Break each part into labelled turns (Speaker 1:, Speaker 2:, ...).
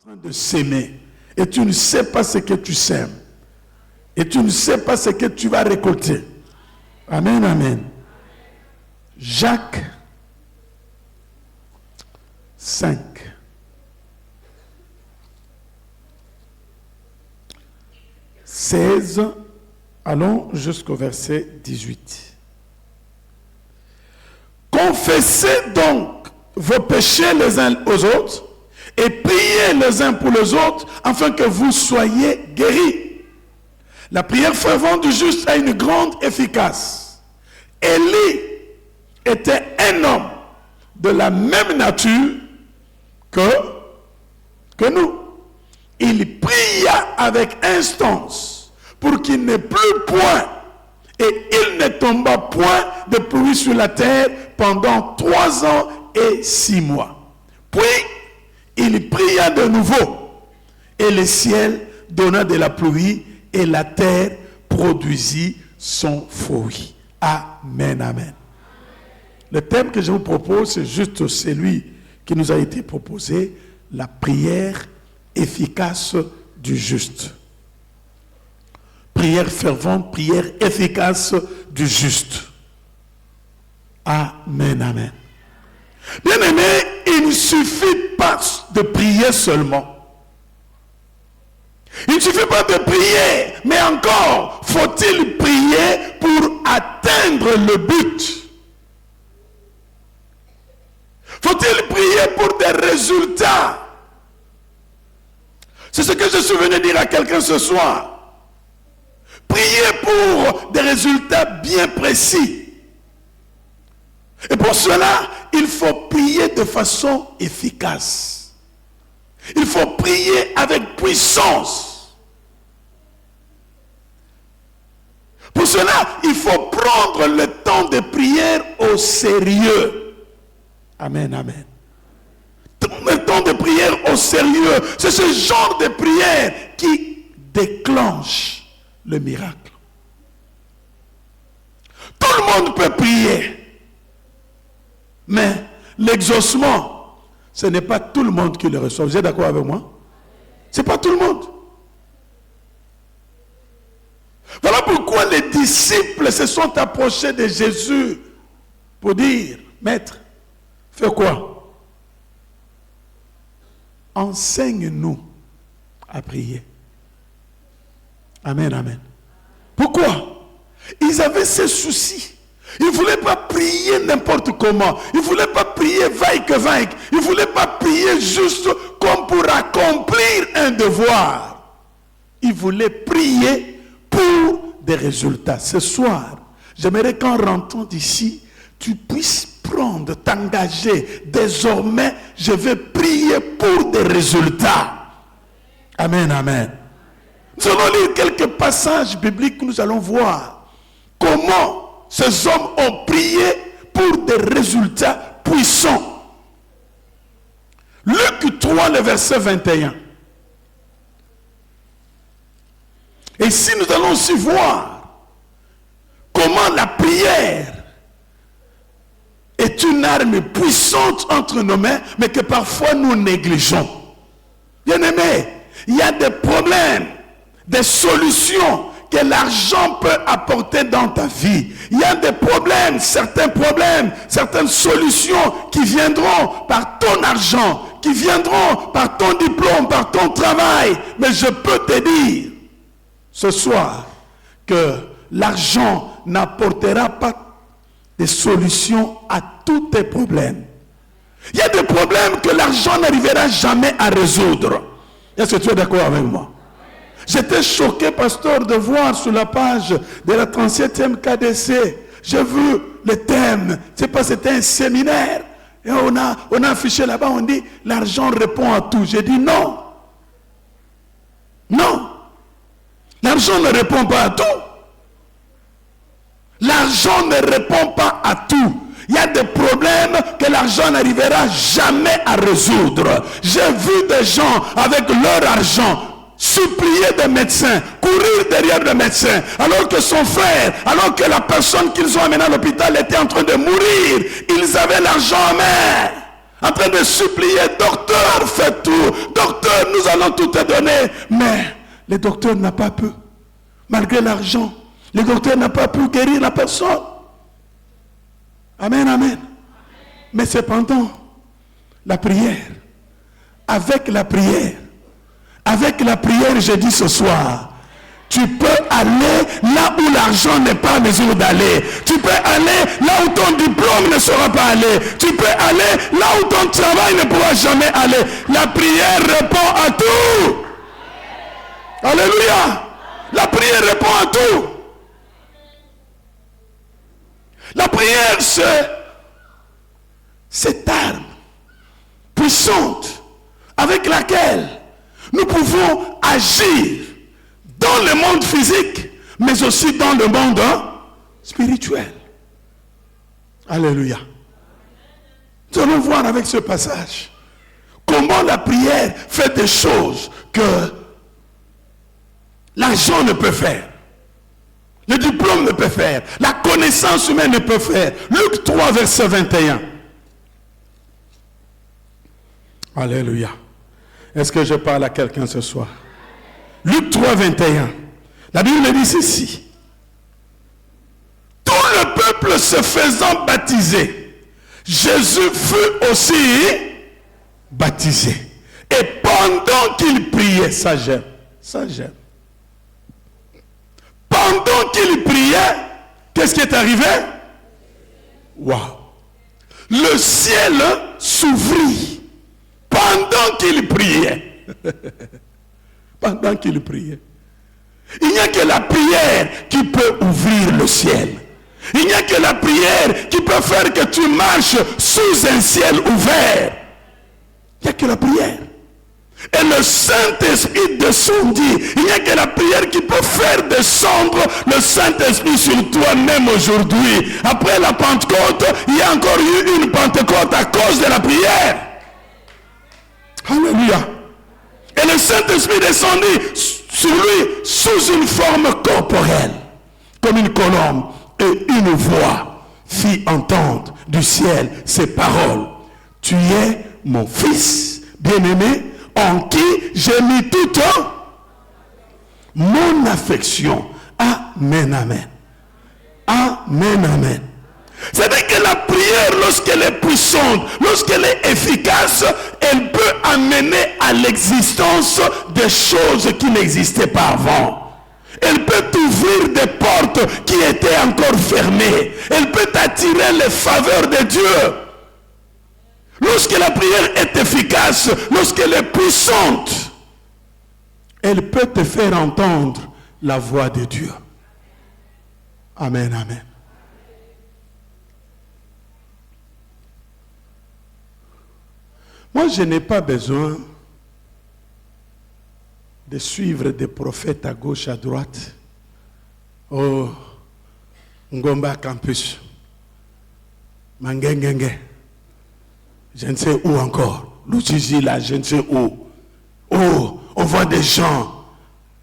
Speaker 1: train de s'aimer et tu ne sais pas ce que tu sèmes et tu ne sais pas ce que tu vas récolter. Amen, amen. Jacques 5. « 16, allons jusqu'au verset 18. Confessez donc vos péchés les uns aux autres et priez les uns pour les autres afin que vous soyez guéris. La prière fervente du juste a une grande efficace. Élie était un homme de la même nature que nous. Il pria avec instance pour qu'il n'ait plus point et il ne tomba point de pluie sur la terre pendant 3 ans et 6 mois. Puis il pria de nouveau et le ciel donna de la pluie et la terre produisit son fruit. Amen, amen. Le thème que je vous propose, c'est juste celui qui nous a été proposé, la prière efficace du juste. Prière fervente, prière efficace du juste. Amen, amen. Bien aimé, il ne suffit pas de prier seulement. Il ne suffit pas de prier, mais encore faut-il prier pour atteindre le but. Faut-il prier pour des résultats? C'est ce que je suis venu dire à quelqu'un ce soir. Prier pour des résultats bien précis. Et pour cela, il faut prier de façon efficace. Il faut prier avec puissance. Pour cela, il faut prendre le temps de prière au sérieux. Amen, amen. Le temps de prière au sérieux, c'est ce genre de prière qui déclenche le miracle. Tout le monde peut prier, mais l'exaucement, ce n'est pas tout le monde qui le reçoit. Vous êtes d'accord avec moi? Ce n'est pas tout le monde. Voilà pourquoi les disciples se sont approchés de Jésus pour dire, Maître, fais quoi? Enseigne-nous à prier. Amen, amen. Pourquoi? Ils avaient ces soucis. Ils ne voulaient pas prier n'importe comment. Ils ne voulaient pas prier vaille que vaille. Ils ne voulaient pas prier juste comme pour accomplir un devoir. Ils voulaient prier pour des résultats. Ce soir, j'aimerais qu'en rentrant d'ici, tu puisses prendre, t'engager. Désormais, je vais prier pour des résultats. Amen, amen. Nous allons lire quelques passages bibliques que nous allons voir comment ces hommes ont prié pour des résultats puissants. Luc 3, le verset 21. Et ici, nous allons aussi voir comment la prière est une arme puissante entre nos mains, mais que parfois nous négligeons. Bien aimé, il y a des problèmes, des solutions que l'argent peut apporter dans ta vie. Il y a des problèmes, certaines solutions qui viendront par ton argent, qui viendront par ton diplôme, par ton travail. Mais je peux te dire ce soir que l'argent n'apportera pas des solutions à tous tes problèmes. Il y a des problèmes que l'argent n'arrivera jamais à résoudre. Est-ce que tu es d'accord avec moi? J'étais choqué, pasteur, de voir sur la page de la 37e KDC, j'ai vu le thème, c'est pas, c'était un séminaire, et on a affiché là-bas, on dit, l'argent répond à tout. J'ai dit non. Non. L'argent ne répond pas à tout. L'argent ne répond pas à tout. Il y a des problèmes que l'argent n'arrivera jamais à résoudre. J'ai vu des gens avec leur argent supplier des médecins, courir derrière le médecin, alors que son frère, alors que la personne qu'ils ont amenée à l'hôpital était en train de mourir, ils avaient l'argent en main. en train de supplier, docteur, fais tout, docteur, nous allons tout te donner. Mais le docteur n'a pas pu, malgré l'argent, le docteur n'a pas pu guérir la personne. Amen, amen. Mais cependant, la prière, avec la prière, je dis ce soir, tu peux aller là où l'argent n'est pas en mesure d'aller. Tu peux aller là où ton diplôme ne sera pas allé. Tu peux aller là où ton travail ne pourra jamais aller. La prière répond à tout. Alléluia. La prière répond à tout. La prière, c'est cette arme puissante avec laquelle nous pouvons agir dans le monde physique, mais aussi dans le monde spirituel. Alléluia. Nous allons voir avec ce passage comment la prière fait des choses que l'argent ne peut faire. Le diplôme ne peut faire. La connaissance humaine ne peut faire. Luc 3, verset 21. Alléluia. Est-ce que je parle à quelqu'un ce soir? Luc 3, 21. La Bible dit ceci. Tout le peuple se faisant baptiser, Jésus fut aussi baptisé. Et pendant qu'il priait, ça j'aime. Pendant qu'il priait, qu'est-ce qui est arrivé? Waouh! Le ciel s'ouvrit pendant qu'il priait. Pendant qu'il priait. Il n'y a que la prière qui peut ouvrir le ciel. Il n'y a que la prière qui peut faire que tu marches sous un ciel ouvert. Il n'y a que la prière. Et le Saint-Esprit descendit. Il n'y a que la prière qui peut faire descendre le Saint-Esprit sur toi-même aujourd'hui. Après la Pentecôte, il y a encore eu une Pentecôte à cause de la prière. Alléluia. Et le Saint-Esprit descendit sur lui sous une forme corporelle, comme une colombe, et une voix fit entendre du ciel ces paroles. Tu es mon fils bien-aimé, en qui j'ai mis toute mon affection. Amen, amen. Amen, amen. C'est-à-dire que la prière, lorsqu'elle est puissante, lorsqu'elle est efficace, elle peut amener à l'existence des choses qui n'existaient pas avant. Elle peut t'ouvrir des portes qui étaient encore fermées. Elle peut t'attirer les faveurs de Dieu. Lorsque la prière est efficace, lorsqu'elle est puissante, elle peut te faire entendre la voix de Dieu. Amen, amen. Moi, je n'ai pas besoin de suivre des prophètes à gauche, à droite. Oh, Ngomba Campus, Mangengenge, je ne sais où encore. L'Uchizi là, je ne sais où. Oh, on voit des gens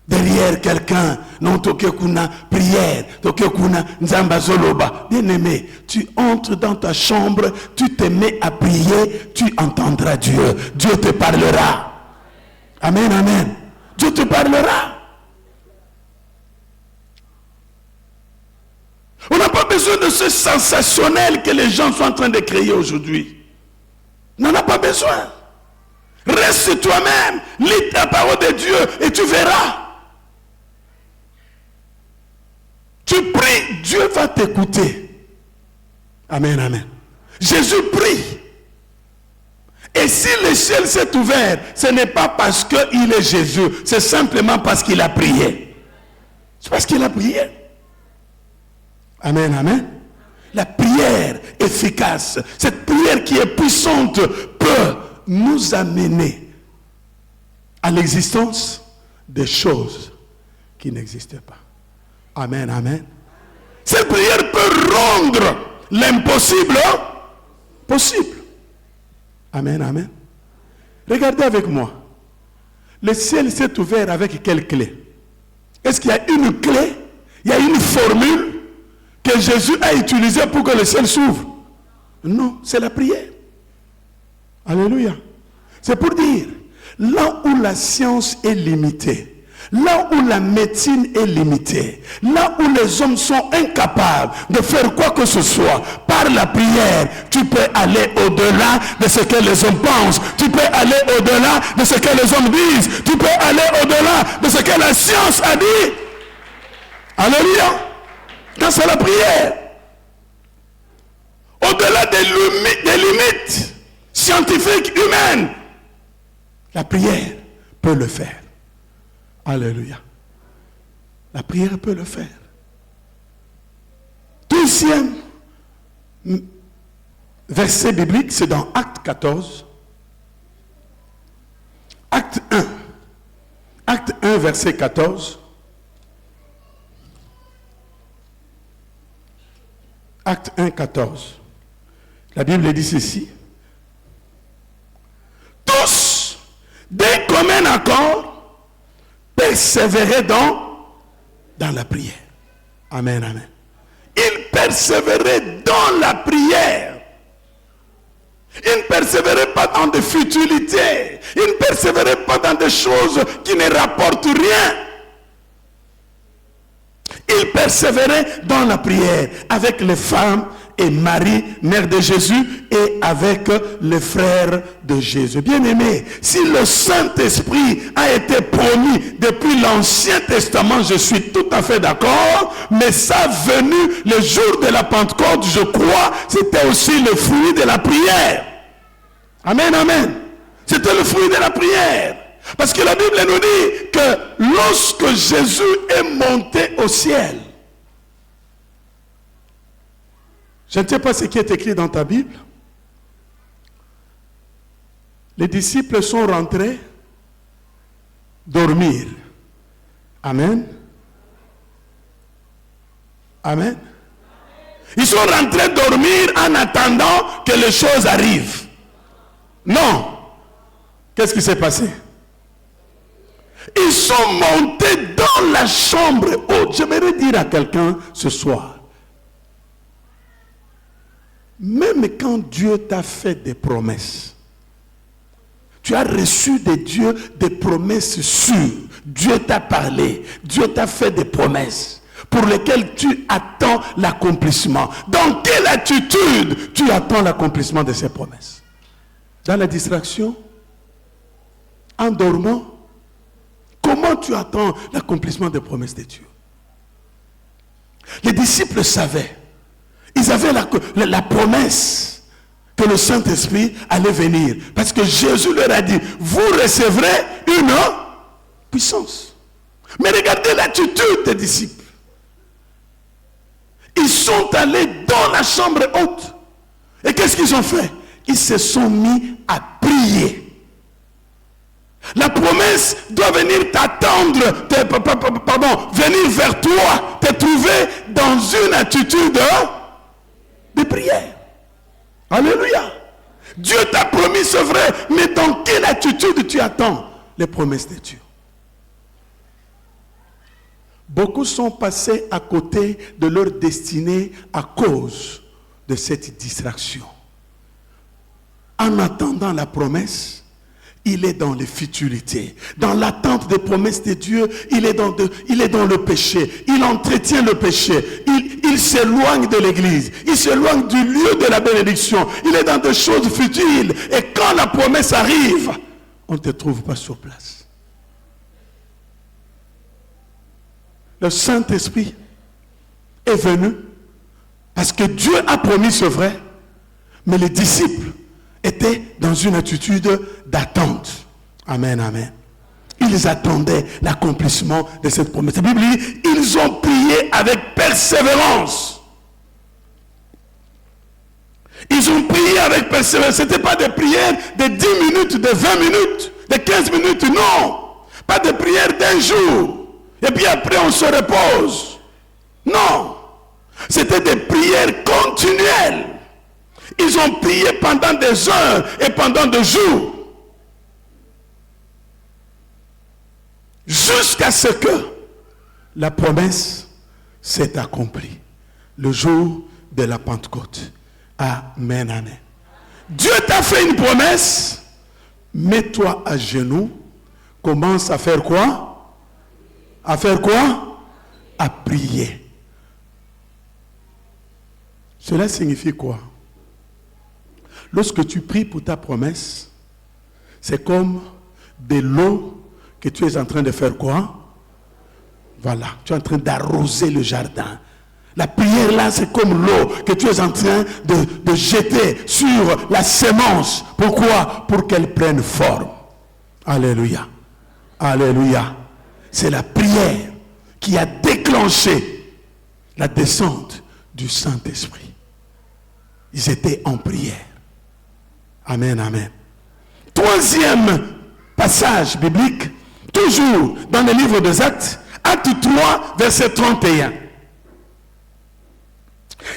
Speaker 1: derrière quelqu'un, non tokekuna, prière, tokekuna, nzamba zoloba. Bien-aimé, tu entres dans ta chambre, tu te mets à prier, tu entendras Dieu. Dieu te parlera. Amen, amen. Dieu te parlera. On n'a pas besoin de ce sensationnel que les gens sont en train de créer aujourd'hui. On n'en a pas besoin. Reste toi-même, lis la parole de Dieu et tu verras. Tu pries, Dieu va t'écouter. Amen, amen. Jésus prie. Et si le ciel s'est ouvert, ce n'est pas parce qu'il est Jésus, c'est simplement parce qu'il a prié. C'est parce qu'il a prié. Amen, amen. La prière efficace, cette prière qui est puissante, peut nous amener à l'existence des choses qui n'existaient pas. Amen, amen. Cette prière peut rendre l'impossible possible. Amen, amen. Regardez avec moi. Le ciel s'est ouvert avec quelle clé? Est-ce qu'il y a une clé? Il y a une formule que Jésus a utilisée pour que le ciel s'ouvre? Non, c'est la prière. Alléluia. C'est pour dire, là où la science est limitée, là où la médecine est limitée, là où les hommes sont incapables de faire quoi que ce soit, par la prière, tu peux aller au-delà de ce que les hommes pensent. Tu peux aller au-delà de ce que les hommes disent. Tu peux aller au-delà de ce que la science a dit. Alléluia. Quand c'est la prière. Au-delà des limites scientifiques humaines, la prière peut le faire. Alléluia. La prière peut le faire. Deuxième verset biblique, c'est dans Acte 14. Acte 1. Acte 1, verset 14. Acte 1, 14. La Bible dit ceci. Tous, d'un commun accord, persévéraient dans la prière. Amen, amen. Ils persévéraient dans la prière. Ils ne persévéraient pas dans des futilités. Ils ne persévéraient pas dans des choses qui ne rapportent rien. Ils persévéraient dans la prière avec les femmes et Marie, mère de Jésus, et avec les frères de Jésus. Bien-aimés, si le Saint-Esprit a été promis depuis l'Ancien Testament, je suis tout à fait d'accord, mais sa venue le jour de la Pentecôte, je crois, c'était aussi le fruit de la prière. Amen, amen. C'était le fruit de la prière. Parce que la Bible nous dit que lorsque Jésus est monté au ciel, je ne sais pas ce qui est écrit dans ta Bible, les disciples sont rentrés dormir. Amen. Amen. Ils sont rentrés dormir en attendant que les choses arrivent. Non. Qu'est-ce qui s'est passé? Ils sont montés dans la chambre haute. J'aimerais dire à quelqu'un ce soir, même quand Dieu t'a fait des promesses, tu as reçu de Dieu des promesses sûres. Dieu t'a parlé, Dieu t'a fait des promesses pour lesquelles tu attends l'accomplissement. Dans quelle attitude tu attends l'accomplissement de ces promesses? Dans la distraction? En dormant? Comment tu attends l'accomplissement des promesses de Dieu? Les disciples savaient. Ils avaient la promesse que le Saint-Esprit allait venir. Parce que Jésus leur a dit, vous recevrez une puissance. Mais regardez l'attitude des disciples. Ils sont allés dans la chambre haute. Et qu'est-ce qu'ils ont fait? Ils se sont mis à prier. La promesse doit venir t'attendre, venir vers toi, te trouver dans une attitude de prière. Alléluia. Dieu t'a promis, c'est vrai, mais dans quelle attitude tu attends les promesses de Dieu? Beaucoup sont passés à côté de leur destinée à cause de cette distraction. En attendant la promesse, il est dans les futilités. Dans l'attente des promesses de Dieu, il est dans le péché. Il entretient le péché. Il s'éloigne de l'église. Il s'éloigne du lieu de la bénédiction. Il est dans des choses futiles. Et quand la promesse arrive, on ne te trouve pas sur place. Le Saint-Esprit est venu parce que Dieu a promis, c'est vrai, mais les disciples étaient dans une attitude d'attente. Amen, amen. Ils attendaient l'accomplissement de cette promesse. La Bible dit, ils ont prié avec persévérance. Ils ont prié avec persévérance. Ce n'était pas des prières de 10 minutes, de 20 minutes, de 15 minutes, non. Pas de prières d'un jour. Et puis après on se repose. Non. C'était des prières continuelles. Ils ont prié pendant des heures et pendant des jours. Jusqu'à ce que la promesse s'est accomplie. Le jour de la Pentecôte. Amen, amen. Dieu t'a fait une promesse. Mets-toi à genoux. Commence à faire quoi? À faire quoi? À prier. Cela signifie quoi? Lorsque tu pries pour ta promesse, c'est comme de l'eau que tu es en train de faire quoi? Voilà, tu es en train d'arroser le jardin. La prière là, c'est comme l'eau que tu es en train de jeter sur la sémence. Pourquoi? Pour qu'elle prenne forme. Alléluia. Alléluia. C'est la prière qui a déclenché la descente du Saint-Esprit. Ils étaient en prière. Amen, amen. Troisième passage biblique, toujours dans le livre des Actes, Acte 3, verset 31.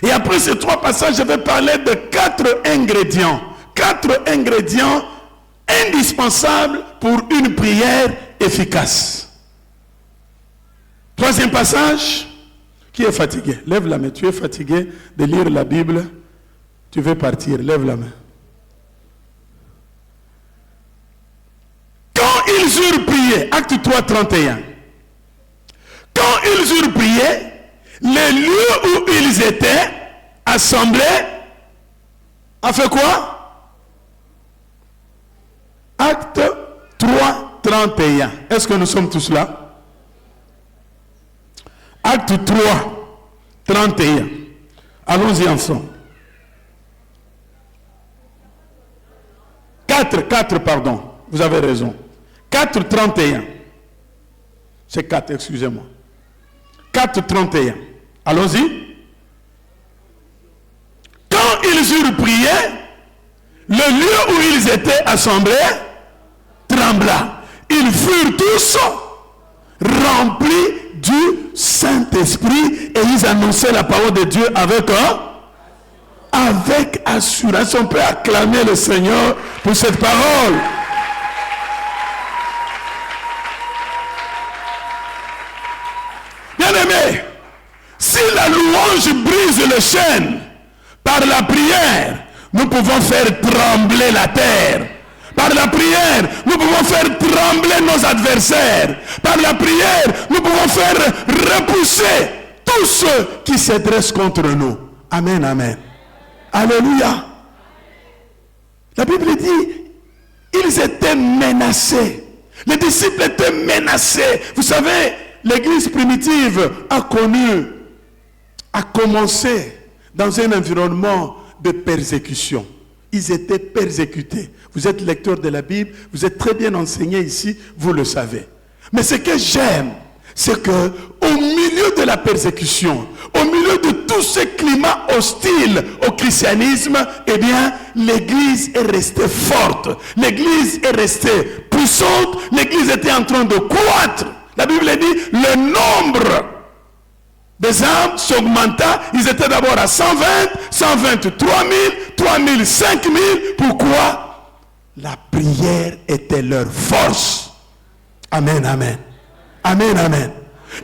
Speaker 1: Et après ces trois passages, je vais parler de 4 ingrédients. 4 ingrédients indispensables pour une prière efficace. Troisième passage. Qui est fatigué? Lève la main. Tu es fatigué de lire la Bible? Tu veux partir? Lève la main. Quand ils eurent prié, Acte 3, 31. Quand ils eurent prié, les lieux où ils étaient assemblés a fait quoi? Acte 3, 31. Est-ce que nous sommes tous là? Acte 3, 31. Allons-y ensemble. 4, pardon. Vous avez raison. 4, 31. C'est 4, excusez-moi. 4, 31. Allons-y. Quand ils eurent prié, le lieu où ils étaient assemblés trembla. Ils furent tous remplis du Saint-Esprit et ils annonçaient la parole de Dieu avec assurance. On peut acclamer le Seigneur pour cette parole. Bien-aimés, si la louange brise les chaînes, par la prière, nous pouvons faire trembler la terre. Par la prière, nous pouvons faire trembler nos adversaires. Par la prière, nous pouvons faire repousser tous ceux qui se dressent contre nous. Amen, amen. Alléluia. La Bible dit, ils étaient menacés. Les disciples étaient menacés. Vous savez, l'église primitive a commencé dans un environnement de persécution. Ils étaient persécutés. Vous êtes lecteur de la Bible, vous êtes très bien enseigné ici, vous le savez. Mais ce que j'aime, c'est que au milieu de la persécution, au milieu de tout ce climat hostile au christianisme, eh bien, l'église est restée forte. L'église est restée puissante. L'église était en train de croître. La Bible dit, le nombre des âmes s'augmenta. Ils étaient d'abord à 120, 123 000, 3 000, 5 000. Pourquoi? La prière était leur force. Amen, amen. Amen, amen.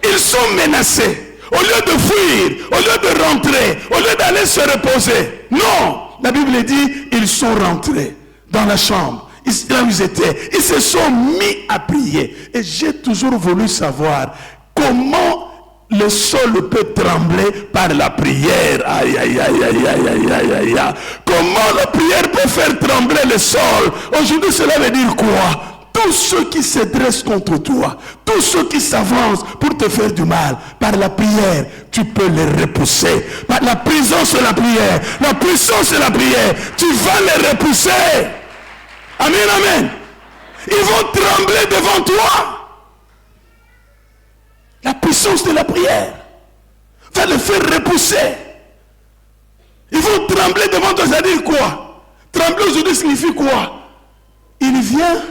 Speaker 1: Ils sont menacés. Au lieu de fuir, au lieu de rentrer, au lieu d'aller se reposer. Non, la Bible dit, ils sont rentrés dans la chambre. Là où ils étaient. Ils se sont mis à prier. Et j'ai toujours voulu savoir comment le sol peut trembler par la prière. Aïe, aïe, aïe, aïe, aïe, aïe, aïe, aïe, aïe. Comment la prière peut faire trembler le sol? Aujourd'hui, cela veut dire quoi? Tous ceux qui se dressent contre toi, tous ceux qui s'avancent pour te faire du mal, par la prière, tu peux les repousser. Par la présence de la prière, la puissance de la prière, tu vas les repousser. Amen, amen. Ils vont trembler devant toi. La puissance de la prière va les faire repousser. Ils vont trembler devant toi. Ça veut dire quoi? Trembler aujourd'hui signifie quoi? Il vient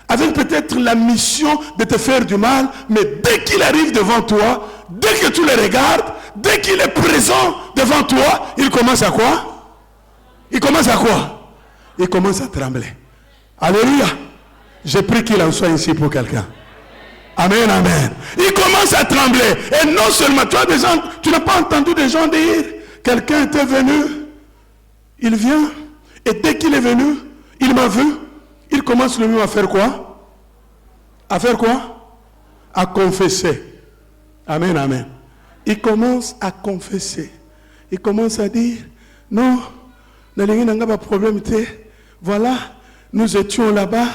Speaker 1: avec peut-être la mission de te faire du mal, mais dès qu'il arrive devant toi, dès que tu le regardes, dès qu'il est présent devant toi, il commence à quoi? Il commence à quoi? Il commence à trembler. Alléluia. Je prie qu'il en soit ainsi pour quelqu'un. Amen, amen. Il commence à trembler. Et non seulement, tu as des gens, tu n'as pas entendu des gens dire, quelqu'un était venu, il vient, Et dès qu'il est venu, il m'a vu, il commence lui-même à faire quoi? À faire quoi? À confesser. Amen, amen. Il commence à confesser. Il commence à dire, non, il n'y a pas de problème. Voilà, nous étions là-bas,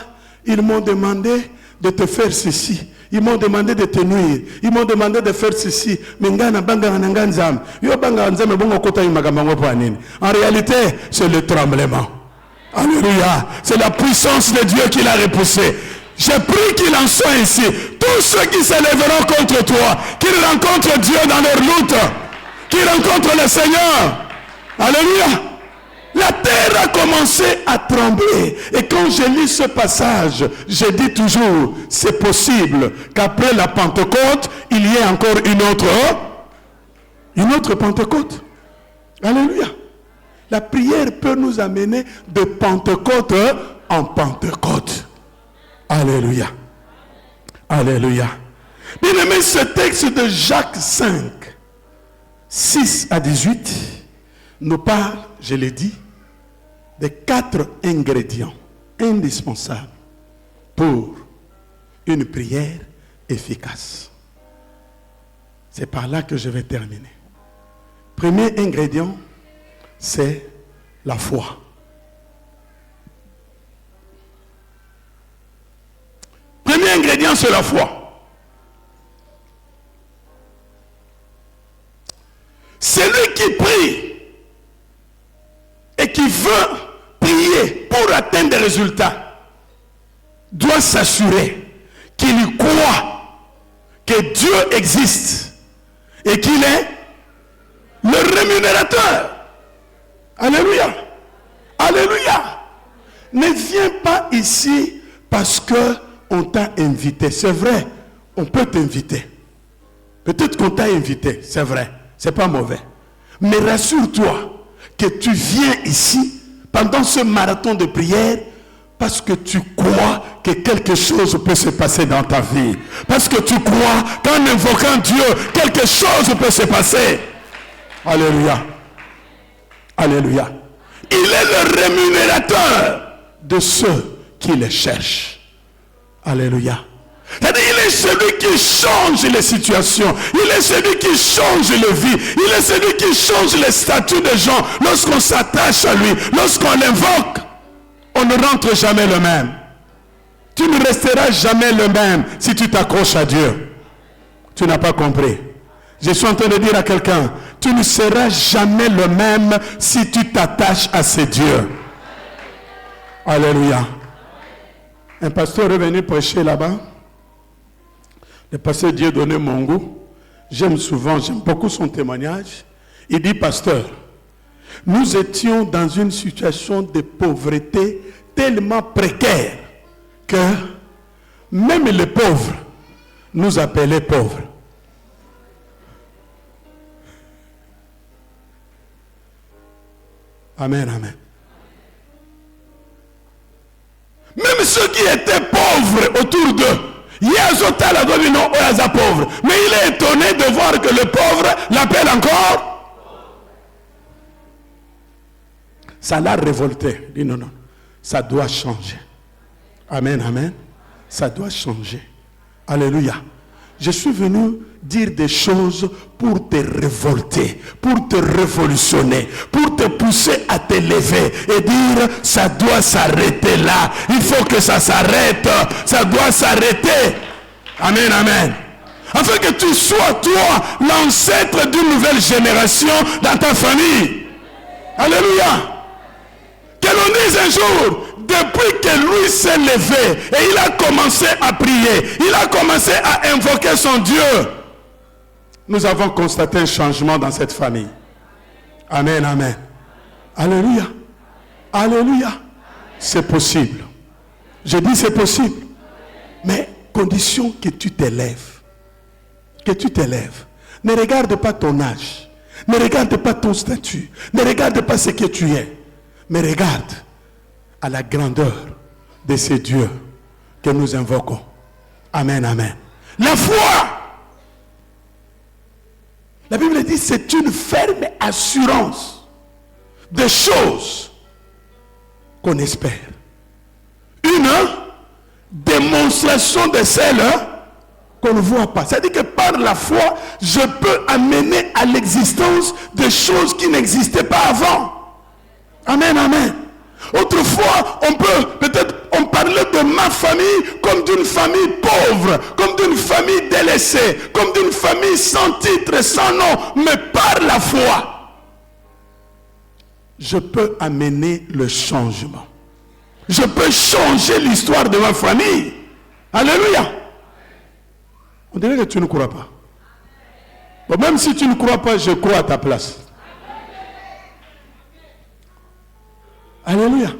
Speaker 1: ils m'ont demandé de te faire ceci. Ils m'ont demandé de te nuire. Ils m'ont demandé de faire ceci. En réalité, c'est le tremblement. Alléluia. C'est la puissance de Dieu qui l'a repoussé. J'ai pris qu'il en soit ainsi. Tous ceux qui s'élèveront contre toi, qu'ils rencontrent Dieu dans leur lutte, qu'ils rencontrent le Seigneur. Alléluia. La terre a commencé à trembler. Et quand je lis ce passage, je dis toujours, c'est possible qu'après la Pentecôte, il y ait encore une autre Pentecôte. Alléluia. La prière peut nous amener de Pentecôte en Pentecôte. Alléluia. Alléluia. Bien aimé, ce texte de Jacques 5, 6 à 18, nous parle, je l'ai dit, des 4 ingrédients indispensables pour une prière efficace. C'est par là que je vais terminer. Premier ingrédient, c'est la foi. Premier ingrédient, c'est la foi. Celui qui prie et qui veut prier pour atteindre des résultats doit s'assurer qu'il croit que Dieu existe et qu'il est le rémunérateur. Alléluia. Alléluia. Ne viens pas ici parce qu'on t'a invité. C'est vrai, on peut t'inviter. Peut-être qu'on t'a invité, c'est vrai. C'est pas mauvais. Mais rassure-toi que tu viens ici pendant ce marathon de prière parce que tu crois que quelque chose peut se passer dans ta vie. Parce que tu crois qu'en invoquant Dieu, quelque chose peut se passer. Alléluia. Alléluia. Il est le rémunérateur de ceux qui le cherchent. Alléluia. C'est-à-dire, il est celui qui change les situations. Il est celui qui change les vies. Il est celui qui change les statuts des gens. Lorsqu'on s'attache à lui, lorsqu'on l'invoque, on ne rentre jamais le même. Tu ne resteras jamais le même si tu t'accroches à Dieu. Tu n'as pas compris. Je suis en train de dire à quelqu'un, tu ne seras jamais le même si tu t'attaches à ce Dieu. Alléluia. Un pasteur est venu prêcher là-bas. Le pasteur Dieudonné Mongo, j'aime beaucoup son témoignage. Il dit, pasteur, nous étions dans une situation de pauvreté tellement précaire que même les pauvres nous appelaient pauvres. Amen, amen. Même ceux qui étaient pauvres autour d'eux, mais il est étonné de voir que le pauvre l'appelle encore. Ça l'a révolté. Il dit non, ça doit changer. Amen, amen. Ça doit changer. Alléluia. Je suis venu dire des choses pour te révolter, pour te révolutionner, pour te pousser à te lever et dire ça doit s'arrêter là. Il faut que ça s'arrête. Ça doit s'arrêter. Amen, amen. Afin que tu sois toi l'ancêtre d'une nouvelle génération dans ta famille. Alléluia. Que l'on dise un jour, depuis que lui s'est levé et il a commencé à prier, il a commencé à invoquer son Dieu, nous avons constaté un changement dans cette famille. Amen, amen. Alléluia. Alléluia. C'est possible. Je dis c'est possible. Mais condition que tu t'élèves. Que tu t'élèves. Ne regarde pas ton âge. Ne regarde pas ton statut. Ne regarde pas ce que tu es. Mais regarde à la grandeur de ces dieux que nous invoquons. Amen, amen. La foi. La Bible dit c'est une ferme assurance des choses qu'on espère. Une démonstration de celle qu'on ne voit pas. C'est-à-dire que par la foi, je peux amener à l'existence des choses qui n'existaient pas avant. Amen, amen. Autrefois, on parlait de ma famille comme d'une famille pauvre, comme d'une famille délaissée, comme d'une famille sans titre, sans nom. Mais par la foi, je peux amener le changement. Je peux changer l'histoire de ma famille. Alléluia. On dirait que tu ne crois pas. Bon, même si tu ne crois pas, je crois à ta place. Alléluia.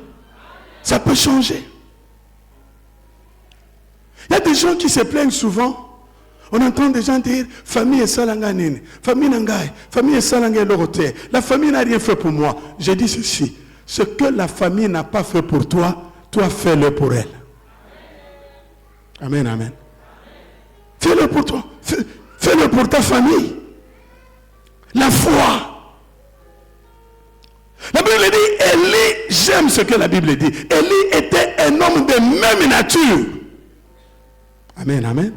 Speaker 1: Ça peut changer. Il y a des gens qui se plaignent souvent. On entend des gens dire, famille est salanganine, famille nangaï, famille est salangé loroté. La famille n'a rien fait pour moi. J'ai dit ceci. Ce que la famille n'a pas fait pour toi, toi fais-le pour elle. Amen, amen. Fais-le pour toi. Fais-le pour ta famille. La foi. La Bible dit, Élie, j'aime ce que la Bible dit. Élie était un homme de même nature. Amen, amen.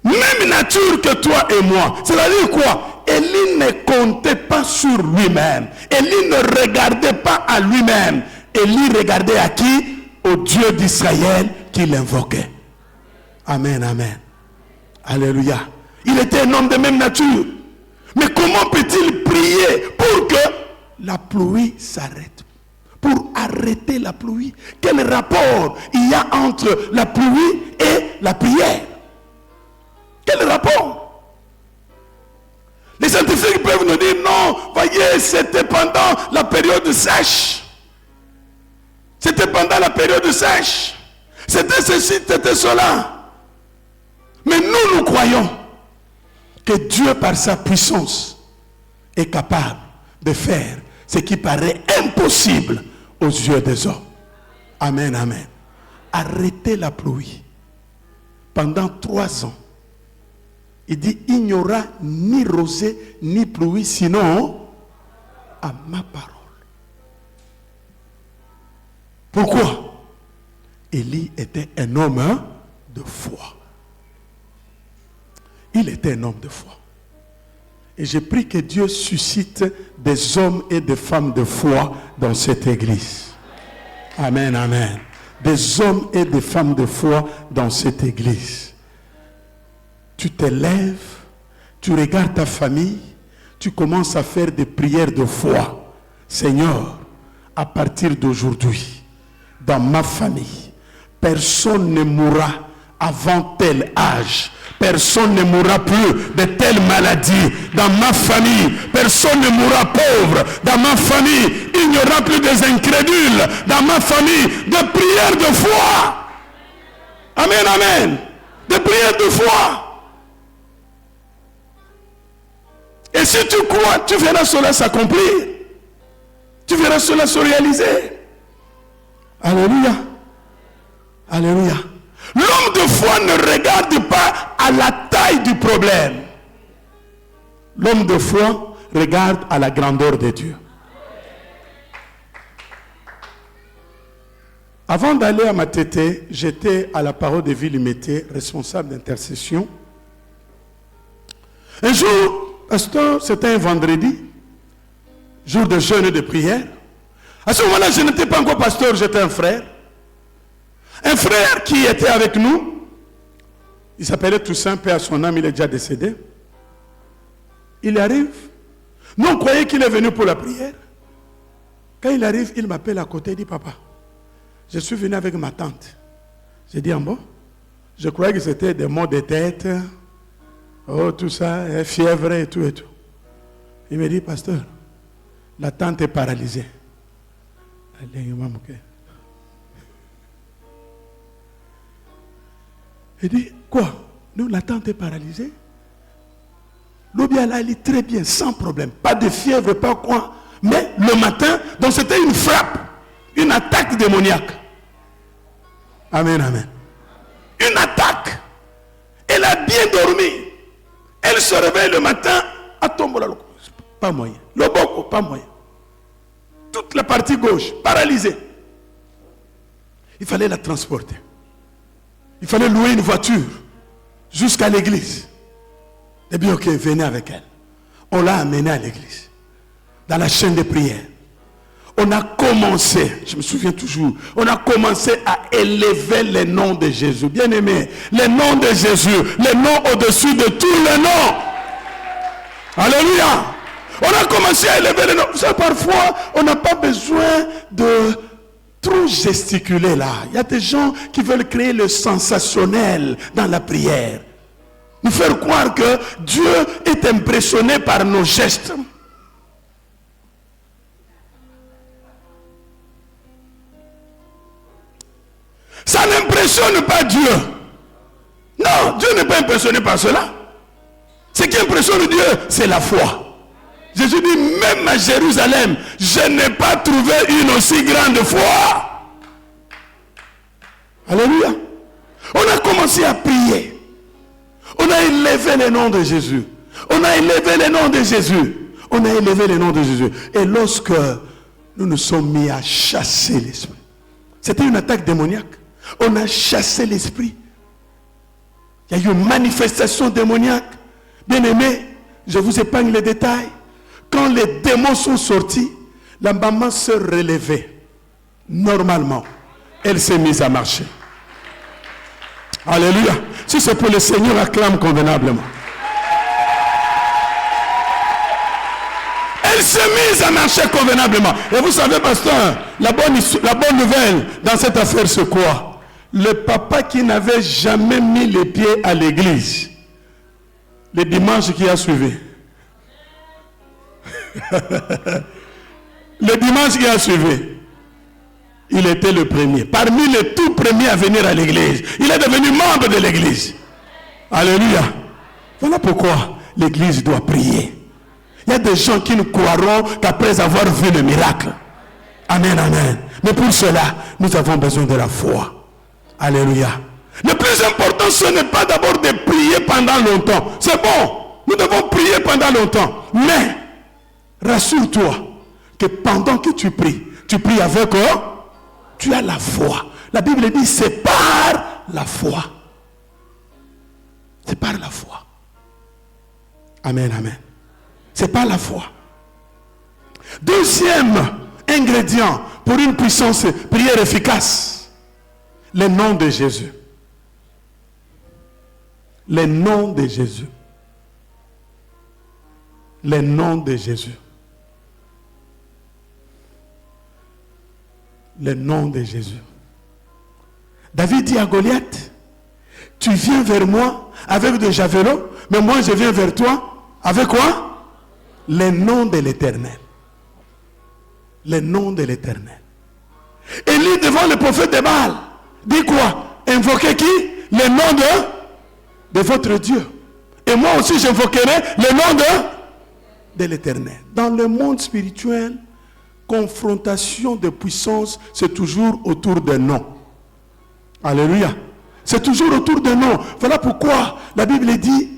Speaker 1: Même nature que toi et moi. C'est-à-dire quoi? Élie ne comptait pas sur lui-même. Élie ne regardait pas à lui-même. Élie regardait à qui? Au Dieu d'Israël qu'il invoquait. Amen, amen. Alléluia. Il était un homme de même nature. Mais comment peut-il prier pour que la pluie s'arrête? Pour arrêter la pluie. Quel rapport il y a entre la pluie et la prière? Quel rapport? Les scientifiques peuvent nous dire non, voyez, c'était pendant la période sèche. C'était pendant la période sèche. C'était ceci, c'était cela. Mais nous croyons que Dieu, par sa puissance, est capable de faire ce qui paraît impossible aux yeux des hommes. Amen, amen. Arrêtez la pluie. Pendant 3 ans, il dit, il n'y aura ni rosée, ni pluie, sinon à ma parole. Pourquoi? Élie était un homme de foi. Il était un homme de foi. Et je prie que Dieu suscite des hommes et des femmes de foi dans cette église. Amen, amen. Des hommes et des femmes de foi dans cette église. Tu te lèves, tu regardes ta famille, tu commences à faire des prières de foi. Seigneur, à partir d'aujourd'hui, dans ma famille, personne ne mourra avant tel âge. Personne ne mourra plus de telle maladie. Dans ma famille, personne ne mourra pauvre. Dans ma famille, il n'y aura plus des incrédules. Dans ma famille, des prières de foi. Amen, amen. Des prières de foi. Et si tu crois, tu verras cela s'accomplir. Tu verras cela se réaliser. Alléluia. Alléluia. L'homme de foi ne regarde pas à la taille du problème. L'homme de foi regarde à la grandeur de Dieu. Avant d'aller à Matete, j'étais à la Parole de Vie limitée, responsable d'intercession. Un jour, pasteur, c'était un vendredi, jour de jeûne et de prière. À ce moment-là, je n'étais pas encore pasteur, j'étais un frère. Un frère qui était avec nous, il s'appelait Toussaint, paix à son âme, il est déjà décédé. Il arrive, nous on croyait qu'il est venu pour la prière. Quand il arrive, il m'appelle à côté, il dit, papa, je suis venu avec ma tante. J'ai dit, ah bon? Je croyais que c'était des maux de tête, oh tout ça, fièvre et tout et tout. Il me dit, pasteur, la tante est paralysée. Il dit, quoi? Nous, la tante est paralysée. L'obia là, elle est très bien, sans problème. Pas de fièvre, pas quoi. Mais le matin, donc c'était une frappe, une attaque démoniaque. Amen, amen. Une attaque. Elle a bien dormi. Elle se réveille le matin, à tomber là. Pas moyen. Le boko, pas moyen. Tout toute la partie gauche, paralysée. Il fallait la transporter. Il fallait louer une voiture jusqu'à l'église. Et bien, ok, venez avec elle. On l'a amenée à l'église, dans la chaîne de prière. On a commencé, je me souviens toujours, on a commencé à élever le nom de Jésus. Bien aimé, le nom de Jésus, le nom au-dessus de tous les noms. Alléluia. On a commencé à élever le nom. Ça, parfois, on n'a pas besoin de trop gesticuler là. Il y a des gens qui veulent créer le sensationnel dans la prière. Nous faire croire que Dieu est impressionné par nos gestes. Ça n'impressionne pas Dieu. Non, Dieu n'est pas impressionné par cela. Ce qui impressionne Dieu, c'est la foi. Jésus dit, même à Jérusalem, je n'ai pas trouvé une aussi grande foi. Alléluia. On a commencé à prier. On a élevé le nom de Jésus. On a élevé le nom de Jésus. On a élevé le nom de Jésus. Et lorsque nous nous sommes mis à chasser l'esprit, c'était une attaque démoniaque. On a chassé l'esprit. Il y a eu une manifestation démoniaque. Bien aimé, je vous épargne les détails. Quand les démons sont sortis, la maman se relevait. Normalement, elle s'est mise à marcher. Alléluia. Si c'est pour le Seigneur, acclame convenablement. Elle s'est mise à marcher convenablement. Et vous savez, pasteur, la bonne nouvelle dans cette affaire, c'est quoi? Le papa qui n'avait jamais mis les pieds à l'église, le dimanche qui a suivi, le dimanche qui a suivi, il était le premier. Parmi les tout premiers à venir à l'église. Il est devenu membre de l'église. Alléluia. Voilà pourquoi l'église doit prier. Il y a des gens qui ne croiront qu'après avoir vu le miracle. Amen, amen. Mais pour cela, nous avons besoin de la foi. Alléluia. Le plus important, ce n'est pas d'abord de prier pendant longtemps. C'est bon. Nous devons prier pendant longtemps. Mais, rassure-toi que pendant que tu pries avec tu as la foi. La Bible dit c'est par la foi. C'est par la foi. Amen, amen. C'est par la foi. Deuxième ingrédient pour une puissance prière efficace, le nom de Jésus. Le nom de Jésus. Le nom de Jésus. Le nom de Jésus. David dit à Goliath, tu viens vers moi avec des javelots, mais moi je viens vers toi avec quoi? Le nom de l'Éternel. Le nom de l'Éternel. Élie devant le prophète de Baal dit quoi? Invoquez qui? Le nom de votre Dieu. Et moi aussi j'invoquerai le nom de l'Éternel. Dans le monde spirituel, confrontation de puissance, c'est toujours autour d'un nom. Alléluia. C'est toujours autour d'un nom. Voilà pourquoi la Bible dit,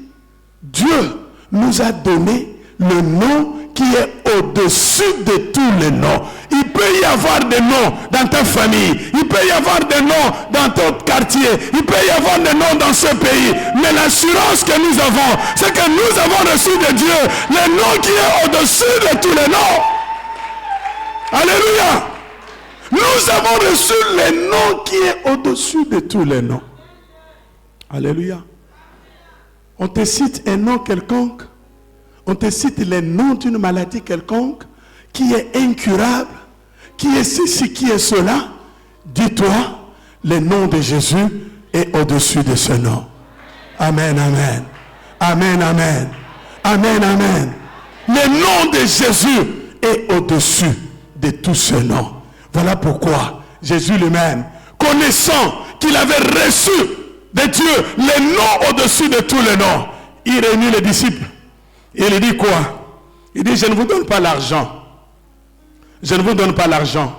Speaker 1: Dieu nous a donné le nom qui est au-dessus de tous les noms. Il peut y avoir des noms dans ta famille. Il peut y avoir des noms dans ton quartier. Il peut y avoir des noms dans ce pays. Mais l'assurance que nous avons, c'est que nous avons reçu de Dieu le nom qui est au-dessus de tous les noms. Alléluia. Nous avons reçu le nom qui est au-dessus de tous les noms. Alléluia. On te cite un nom quelconque. On te cite le nom d'une maladie quelconque qui est incurable, qui est ceci, qui est cela. Dis-toi, le nom de Jésus est au-dessus de ce nom. Amen, amen. Amen, amen. Amen, amen. Le nom de Jésus est au-dessus de tout ce nom. Voilà pourquoi Jésus lui-même, connaissant qu'il avait reçu de Dieu le nom au-dessus de tous les noms, il réunit les disciples. Et il dit quoi? Il dit, je ne vous donne pas l'argent. Je ne vous donne pas l'argent.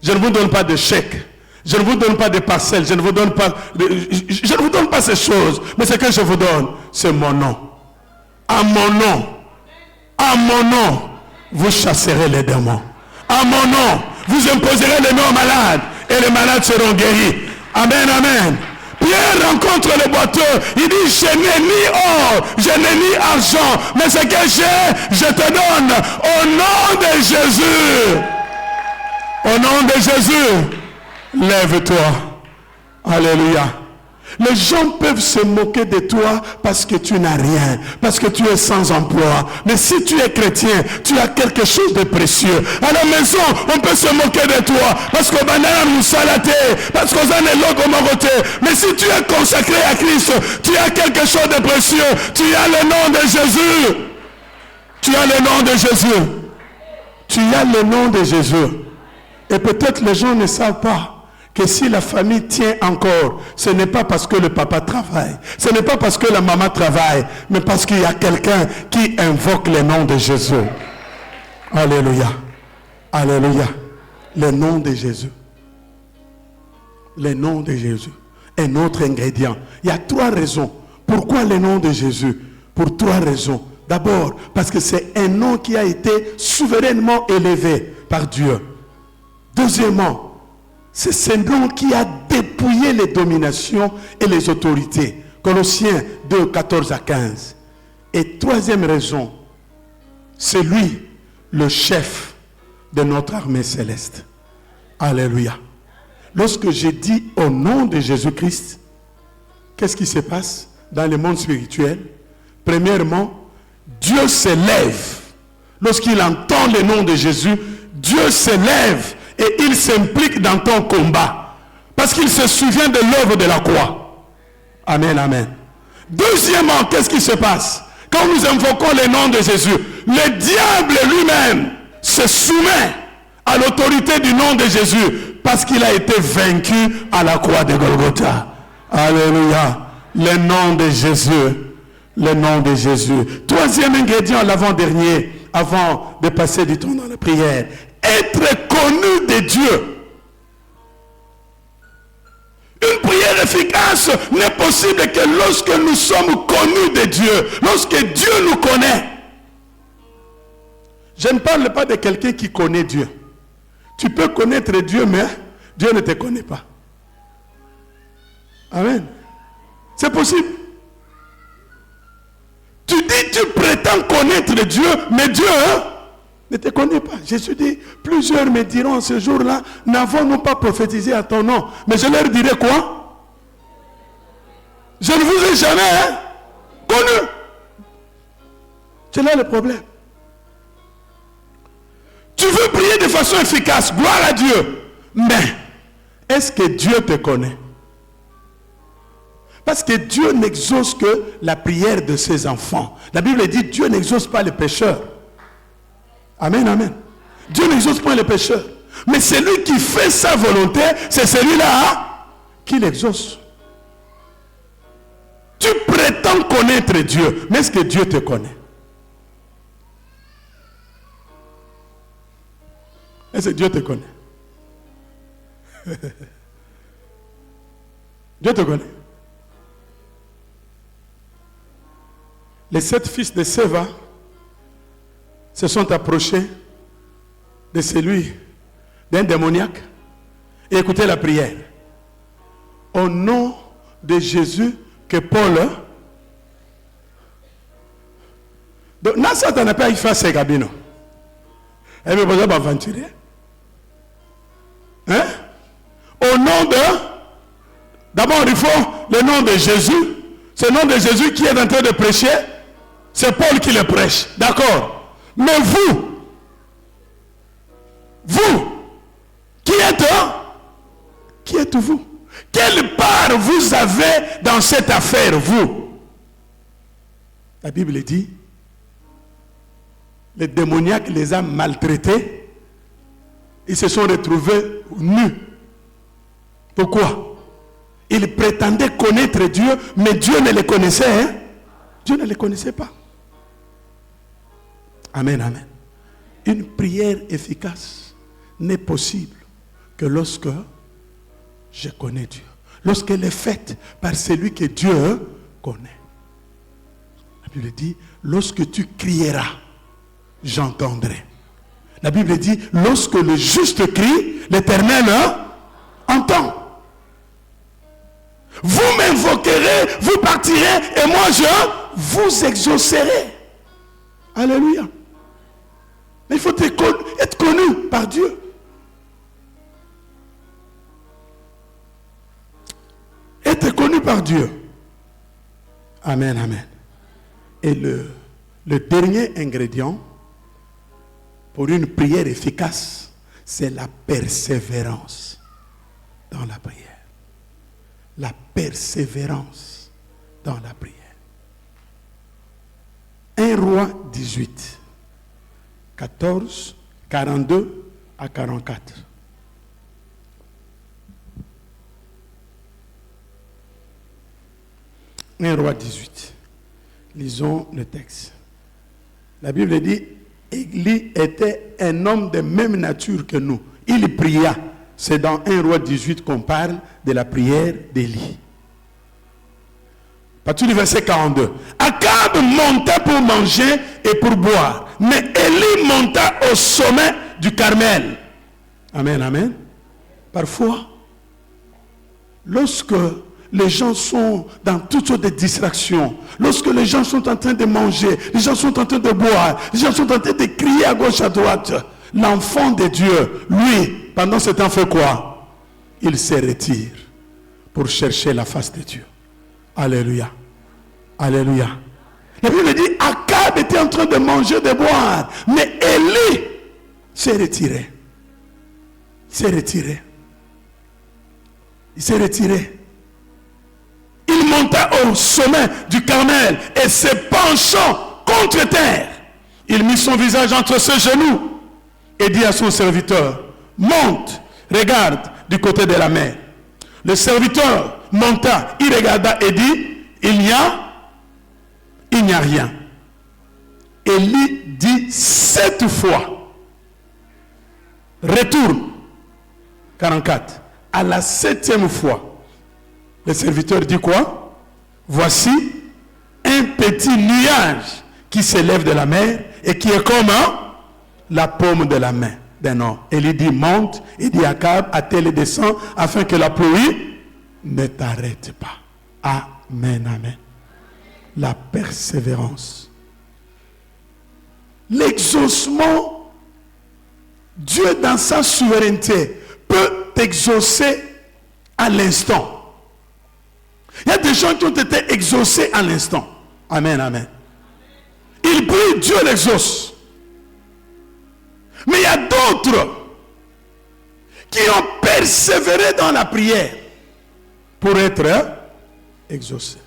Speaker 1: Je ne vous donne pas de chèque. Je ne vous donne pas de parcelles. Je ne vous donne pas je ne vous donne pas ces choses. Mais ce que je vous donne, c'est mon nom. À mon nom, vous chasserez les démons. En mon nom, vous imposerez les noms malades et les malades seront guéris. Amen, amen. Pierre rencontre le boiteux. Il dit, je n'ai ni or, je n'ai ni argent, mais ce que j'ai, je te donne au nom de Jésus. Au nom de Jésus, lève-toi. Alléluia. Les gens peuvent se moquer de toi parce que tu n'as rien, parce que tu es sans emploi. Mais si tu es chrétien, tu as quelque chose de précieux. À la maison, on peut se moquer de toi parce qu'on va nous salater, parce qu'on a les logs au. Mais si tu es consacré à Christ, tu as quelque chose de précieux. Tu as le nom de Jésus. Tu as le nom de Jésus. Tu as le nom de Jésus. Et peut-être les gens ne savent pas que si la famille tient encore, ce n'est pas parce que le papa travaille, ce n'est pas parce que la maman travaille, mais parce qu'il y a quelqu'un qui invoque le nom de Jésus. Alléluia. Alléluia. Le nom de Jésus. Le nom de Jésus. Un autre ingrédient. Il y a 3 raisons. Pourquoi le nom de Jésus? Pour 3 raisons. D'abord, parce que c'est un nom qui a été souverainement élevé par Dieu. Deuxièmement, c'est ce nom qui a dépouillé les dominations et les autorités. Colossiens 2, 14 à 15. Et troisième raison, c'est lui, le chef de notre armée céleste. Alléluia. Lorsque j'ai dit au nom de Jésus-Christ, qu'est-ce qui se passe dans le monde spirituel? Premièrement, Dieu s'élève. Lorsqu'il entend le nom de Jésus, Dieu s'élève. Et il s'implique dans ton combat. Parce qu'il se souvient de l'œuvre de la croix. Amen, amen. Deuxièmement, qu'est-ce qui se passe? Quand nous invoquons le nom de Jésus, le diable lui-même se soumet à l'autorité du nom de Jésus. Parce qu'il a été vaincu à la croix de Golgotha. Alléluia. Le nom de Jésus. Le nom de Jésus. Troisième ingrédient, l'avant-dernier, avant de passer du temps dans la prière. Être connu de Dieu. Une prière efficace n'est possible que lorsque nous sommes connus de Dieu, lorsque Dieu nous connaît. Je ne parle pas de quelqu'un qui connaît Dieu. Tu peux connaître Dieu, mais Dieu ne te connaît pas. Amen. C'est possible. Tu dis, tu prétends connaître Dieu, mais Dieu ne te connaît pas. Jésus dit, plusieurs me diront ce jour-là, n'avons-nous pas prophétisé à ton nom? Mais je leur dirai quoi? Je ne vous ai jamais connu. C'est là le problème. Tu veux prier de façon efficace, gloire à Dieu. Mais, est-ce que Dieu te connaît? Parce que Dieu n'exauce que la prière de ses enfants. La Bible dit, Dieu n'exauce pas les pécheurs. Amen, amen. Dieu n'exauce pas les pécheurs. Mais celui qui fait sa volonté, c'est celui-là qui l'exauce. Tu prétends connaître Dieu, mais est-ce que Dieu te connaît? Est-ce que Dieu te connaît? Dieu te connaît. Les 7 fils de Séva se sont approchés de celui d'un démoniaque et écoutez la prière. Au nom de Jésus que Paul. Donc, Satan n'a pas eu face à Gabino. Elle me posait m'aventurer. Hein? Au nom de. D'abord, il faut le nom de Jésus. C'est le nom de Jésus qui est en train de prêcher. C'est Paul qui le prêche. D'accord. Mais vous, qui êtes-vous? Quelle part vous avez dans cette affaire, vous? La Bible dit, les démoniaques les a maltraités. Ils se sont retrouvés nus. Pourquoi? Ils prétendaient connaître Dieu, mais Dieu ne les connaissait. Hein? Dieu ne les connaissait pas. Amen, amen. Une prière efficace n'est possible que lorsque je connais Dieu. Lorsqu'elle est faite par celui que Dieu connaît. La Bible dit, lorsque tu crieras, j'entendrai. La Bible dit, lorsque le juste crie, l'Éternel entend. Vous m'invoquerez, vous partirez, et moi je vous exaucerai. Alléluia. Mais il faut être connu par Dieu. Être connu par Dieu. Amen, amen. Et le dernier ingrédient pour une prière efficace, c'est la persévérance dans la prière. La persévérance dans la prière. 1 Roi 18, 14, 42 à 44. Un Roi 18. Lisons le texte. La Bible dit, Élie était un homme de même nature que nous. Il pria. C'est dans 1 Roi 18 qu'on parle de la prière d'Élie. À partir du verset 42. Akab monta pour manger et pour boire. Mais Élie monta au sommet du Carmel. Amen, amen. Parfois, lorsque les gens sont dans toutes sortes de distractions, lorsque les gens sont en train de manger, les gens sont en train de boire, les gens sont en train de crier à gauche, à droite, l'enfant de Dieu, lui, pendant ce temps fait quoi? Il se retire pour chercher la face de Dieu. Alléluia. Alléluia. La Bible dit, Akab était en train de manger, de boire, mais Élie s'est retiré. Il s'est retiré. Il s'est retiré. Il monta au sommet du Carmel et se penchant contre terre, il mit son visage entre ses genoux et dit à son serviteur, monte, regarde du côté de la mer. Le serviteur monta, il regarda et dit, il n'y a rien. Élie dit 7 fois, retourne, 44, à la 7e fois. Le serviteur dit quoi? Voici un petit nuage qui s'élève de la mer et qui est comme la paume de la main d'un homme. Élie dit monte et dit à Akab, attelle et descend afin que la pluie ne t'arrête pas. Amen, amen. La persévérance. L'exaucement, Dieu dans sa souveraineté peut t'exaucer à l'instant. Il y a des gens qui ont été exaucés à l'instant. Amen, amen. Ils prient, Dieu l'exauce. Mais il y a d'autres qui ont persévéré dans la prière pour être exaucés.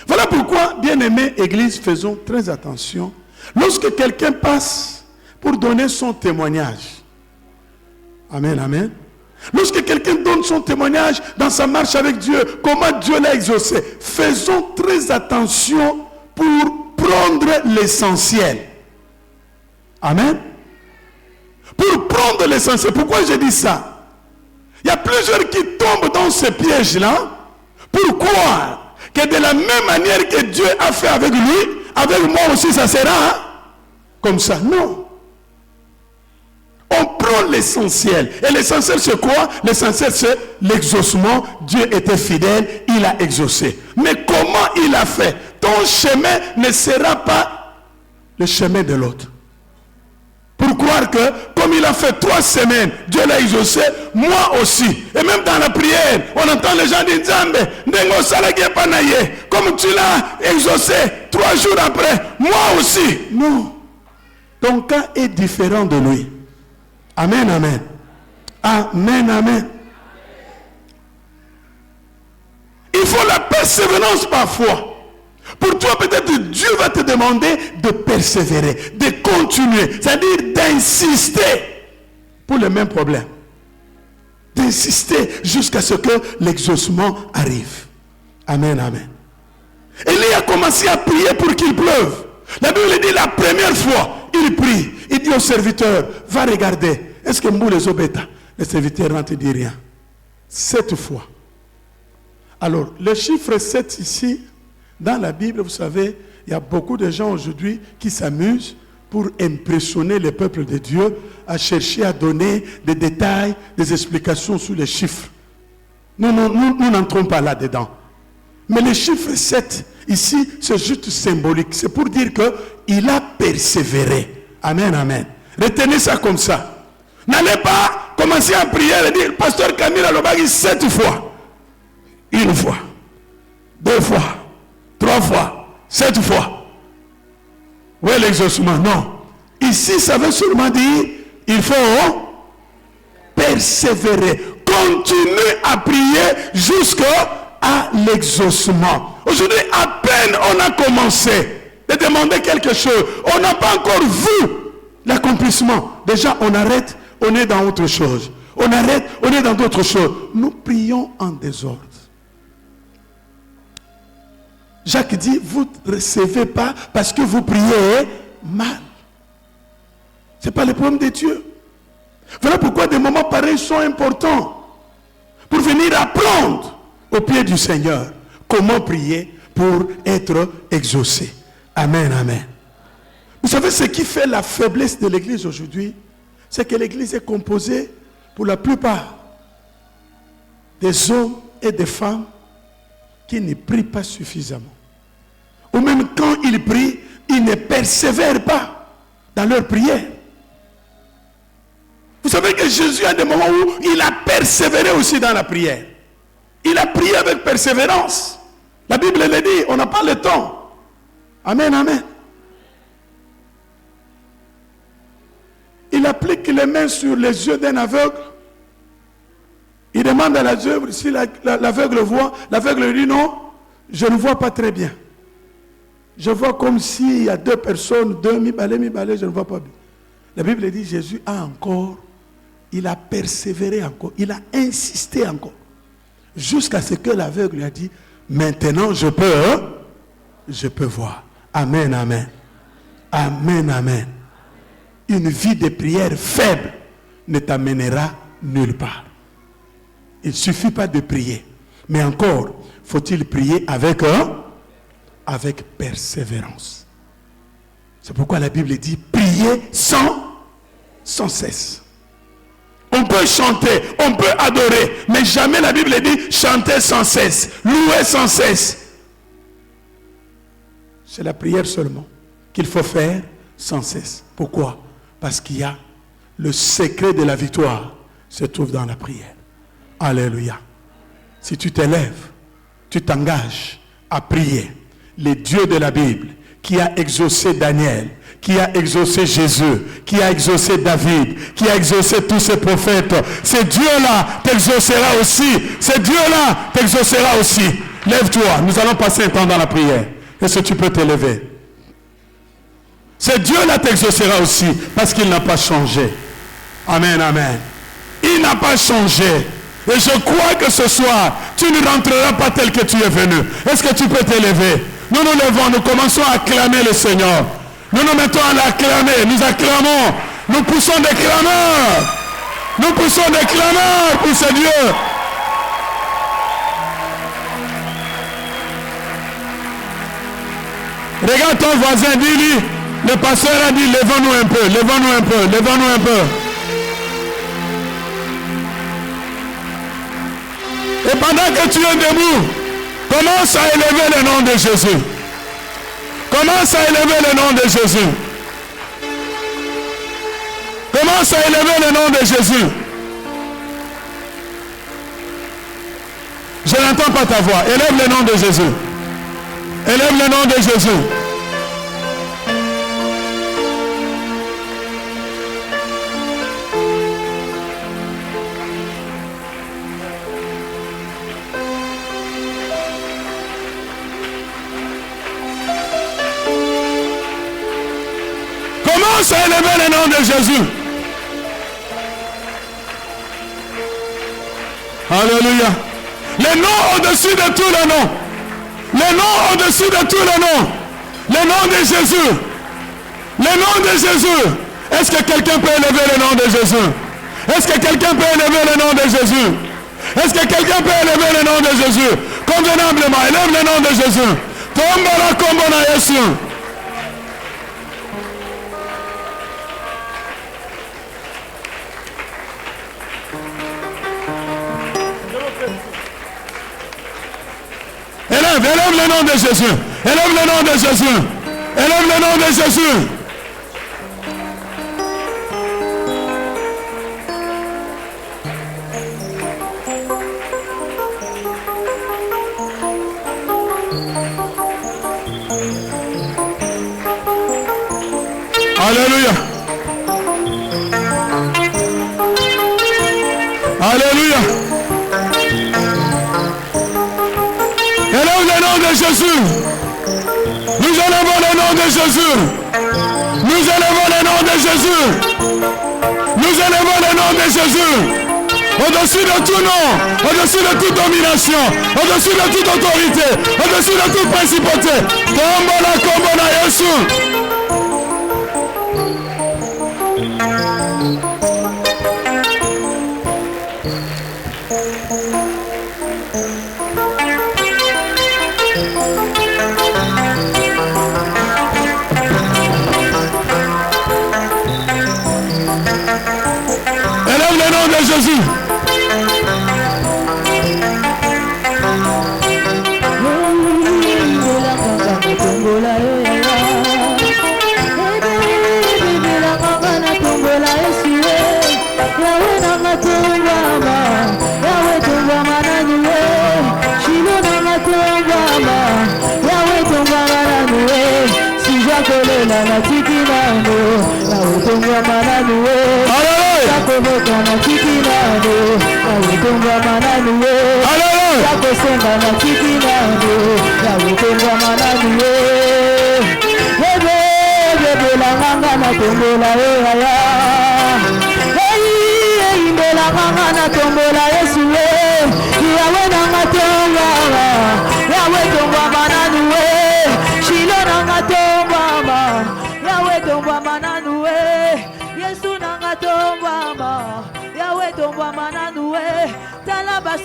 Speaker 1: Voilà pourquoi, bien-aimés, Église, faisons très attention. Lorsque quelqu'un passe pour donner son témoignage. Amen, amen. Lorsque quelqu'un donne son témoignage dans sa marche avec Dieu, comment Dieu l'a exaucé, faisons très attention pour prendre l'essentiel. Amen. Pour prendre l'essentiel. Pourquoi je dis ça? Il y a plusieurs qui tombent dans ce piège-là pour croire que de la même manière que Dieu a fait avec lui, avec moi aussi ça sera comme ça. Non. On prend l'essentiel. Et l'essentiel c'est quoi? L'essentiel c'est l'exaucement. Dieu était fidèle, il a exaucé. Mais comment il a fait? Ton chemin ne sera pas le chemin de l'autre. Pour croire que comme il a fait 3 semaines, Dieu l'a exaucé, moi aussi. Et même dans la prière, on entend les gens dire comme tu l'as exaucé 3 jours après, moi aussi. Non. Ton cas est différent de lui. Amen, amen. Amen, amen. Il faut la persévérance parfois. Pour toi, peut-être Dieu va te demander de persévérer, de continuer, c'est-à-dire d'insister pour le même problème. D'insister jusqu'à ce que l'exaucement arrive. Amen, amen. Élie a commencé à prier pour qu'il pleuve. La Bible dit la première fois, il prie. Il dit au serviteur, va regarder. Est-ce que Mboulé Zobeta? Le serviteur ne te dit rien. 7 fois. Alors, le chiffre 7 ici, dans la Bible, vous savez, il y a beaucoup de gens aujourd'hui qui s'amusent pour impressionner le peuple de Dieu, à chercher à donner des détails, des explications sur les chiffres. Nous n'entrons pas là-dedans. Mais le chiffre 7, ici, c'est juste symbolique. C'est pour dire qu'il a persévéré. Amen, amen. Retenez ça comme ça. N'allez pas commencer à prier et dire, pasteur Camille Alobagi 7 fois. Une fois, 2 fois, 3 fois, 7 fois. Où est l'exaucement? Non. Ici, ça veut seulement dire, il faut persévérer. Continuer à prier jusqu'à l'exaucement. Aujourd'hui, à peine on a commencé de demander quelque chose, on n'a pas encore vu l'accomplissement. Déjà, on arrête, on est dans autre chose. On arrête, on est dans d'autres choses. Nous prions en désordre. Jacques dit, vous ne recevez pas parce que vous priez mal. Ce n'est pas le problème de Dieu. Voilà pourquoi des moments pareils sont importants. Pour venir apprendre au pied du Seigneur comment prier pour être exaucé. Amen, amen. Vous savez ce qui fait la faiblesse de l'église aujourd'hui? C'est que l'église est composée pour la plupart des hommes et des femmes qui ne prient pas suffisamment. Ou même quand ils prient, ils ne persévèrent pas dans leur prière. Vous savez que Jésus a des moments où il a persévéré aussi dans la prière. Il a prié avec persévérance. La Bible le dit, on n'a pas le temps. Amen, amen. Il applique les mains sur les yeux d'un aveugle. Il demande à l'aveugle, si l'aveugle voit, l'aveugle lui dit non, je ne vois pas très bien. Je vois comme s'il y a 2 personnes, 2 mi-balais, je ne vois pas bien. La Bible dit, Jésus a encore, il a persévéré encore, il a insisté encore. Jusqu'à ce que l'aveugle lui a dit, maintenant je peux voir. Amen, amen. Amen, amen. Une vie de prière faible ne t'amènera nulle part. Il ne suffit pas de prier. Mais encore, faut-il prier avec persévérance. C'est pourquoi la Bible dit, prier sans cesse. On peut chanter, on peut adorer, mais jamais la Bible dit chanter sans cesse, louer sans cesse. C'est la prière seulement qu'il faut faire sans cesse. Pourquoi? Parce qu'il y a le secret de la victoire se trouve dans la prière. Alléluia. Si tu t'élèves, tu t'engages à prier, le Dieu de la Bible qui a exaucé Daniel, qui a exaucé Jésus, qui a exaucé David, qui a exaucé tous ces prophètes, ce Dieu-là t'exaucera aussi. Ce Dieu-là t'exaucera aussi. Lève-toi, nous allons passer un temps dans la prière. Est-ce que tu peux t'élever? Ce Dieu-là t'exaucera aussi, parce qu'il n'a pas changé. Amen, amen. Il n'a pas changé. Et je crois que ce soir, tu ne rentreras pas tel que tu es venu. Est-ce que tu peux t'élever? Nous nous levons, nous commençons à acclamer le Seigneur. Nous nous mettons à l'acclamer, nous acclamons, nous poussons des clameurs. Nous poussons des clameurs pour ce Dieu. Regarde ton voisin, dis-lui, le pasteur a dit, levons-nous un peu, levons-nous un peu, levons-nous un peu. Et pendant que tu es debout, commence à élever le nom de Jésus. Commence à élever le nom de Jésus. Commence à élever le nom de Jésus. Je n'entends pas ta voix. Élève le nom de Jésus. Élève le nom de Jésus. Commence à élever le nom de Jésus. Alléluia. Le nom au-dessus de tous les noms. Le nom au-dessus de tous les noms. Le nom de Jésus. Le nom de Jésus. Est-ce que quelqu'un peut élever le nom de Jésus? Est-ce que quelqu'un peut élever le nom de Jésus? Est-ce que quelqu'un peut élever le nom de Jésus? Convenablement, élève le nom de Jésus. Tombera comme on a Jésus. Élève le nom de Jésus. Élève le nom de Jésus. Élève le nom de Jésus. Alléluia. Alléluia. Élève le nom de Jésus. Nous élevons le nom de Jésus. Nous élevons le nom de Jésus. Nous élevons le nom de Jésus. Au-dessus de tout nom, au-dessus de toute domination, au-dessus de toute autorité, au-dessus de toute principauté. Kombola Yesu. Élève le nom de Jésus.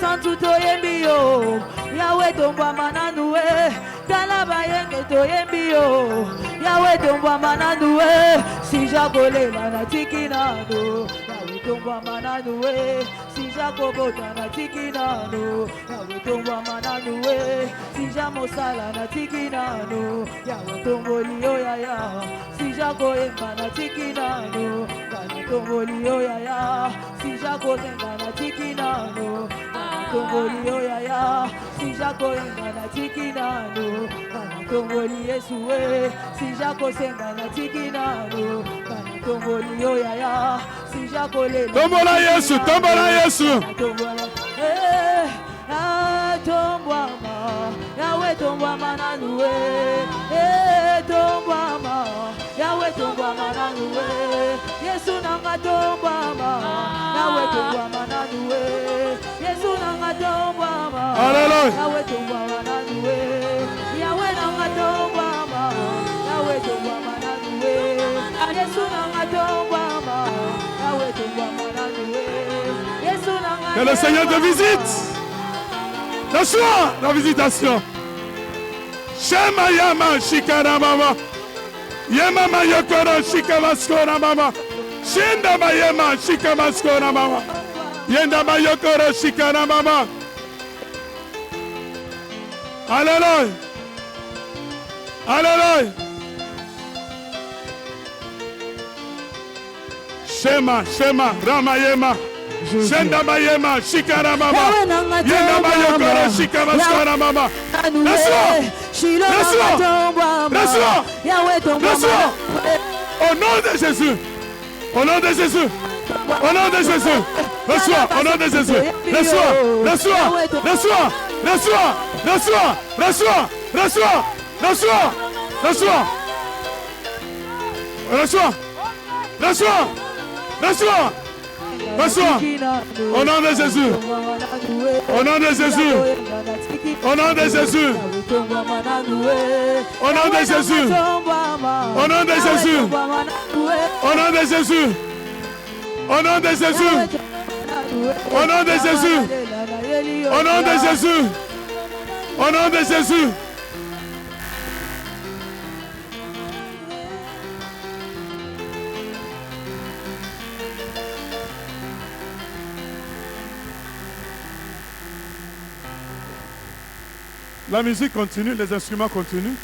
Speaker 2: Santu to yembio Yahweh tomba mananue Talaba yenge to yembio Yahweh tomba mananue Si jakole na tikinano Yahweh tomba mananue Si jakobota na tikinano Yahweh tomba mananue Si jamosala na tikinano Yahweh tomboli oyaya Si jakoyemba na tikinano Yahweh tomboli oyaya Si jakozenga na tikinano Tongoli oyaya, si jako enga na tikinano, kana tongoli Yesue, si jako senga na tikinano, kana tongoli oyaya, si jako le.
Speaker 1: Tombola Yesu, tombola Yesu.
Speaker 2: Tombola, tombwama, Yahweh tombwama nanue, tombwama, Yahweh tombwama nanue, Yesu nanga tombwama, Yahweh tombwama nanue, Yesu nanga tombwama, Yahweh tombwama nanue, Yahweh nanga tombwama, Yahweh tombwama nanue, Yesu nanga tombwama, Yahweh tombwama nanue, Yesu nanga.
Speaker 1: Que le Seigneur te visite. Le soir, la visitation. Shema yama shikara mama. Yema mayokoro shikamaskora mama. Shinda mayema shikamaskora mama. Yenda mayokoro shikara mama. Alléluia. Alléluia. Shema, Shema, Ramayema. Shenda mayema shikara mama. Yenda mayokoro shikamaskora mama. Laisse-le. Au nom de Jésus. Au nom de Jésus. Au nom de Jésus. Reçois. Au nom de Jésus. Reçois. Reçois. Reçois. Reçois. Reçois. Reçois. Reçois. Reçois. Reçois. Reçois. Reçois. Reçois. Reçois. Au nom de Jésus. Au nom de Jésus. Au nom de Jésus. Au nom de Jésus. Au nom de Jésus. Au nom de Jésus. Au nom de Jésus. Au nom de Jésus. Au nom de Jésus. Au nom de Jésus. La musique continue, les instruments continuent.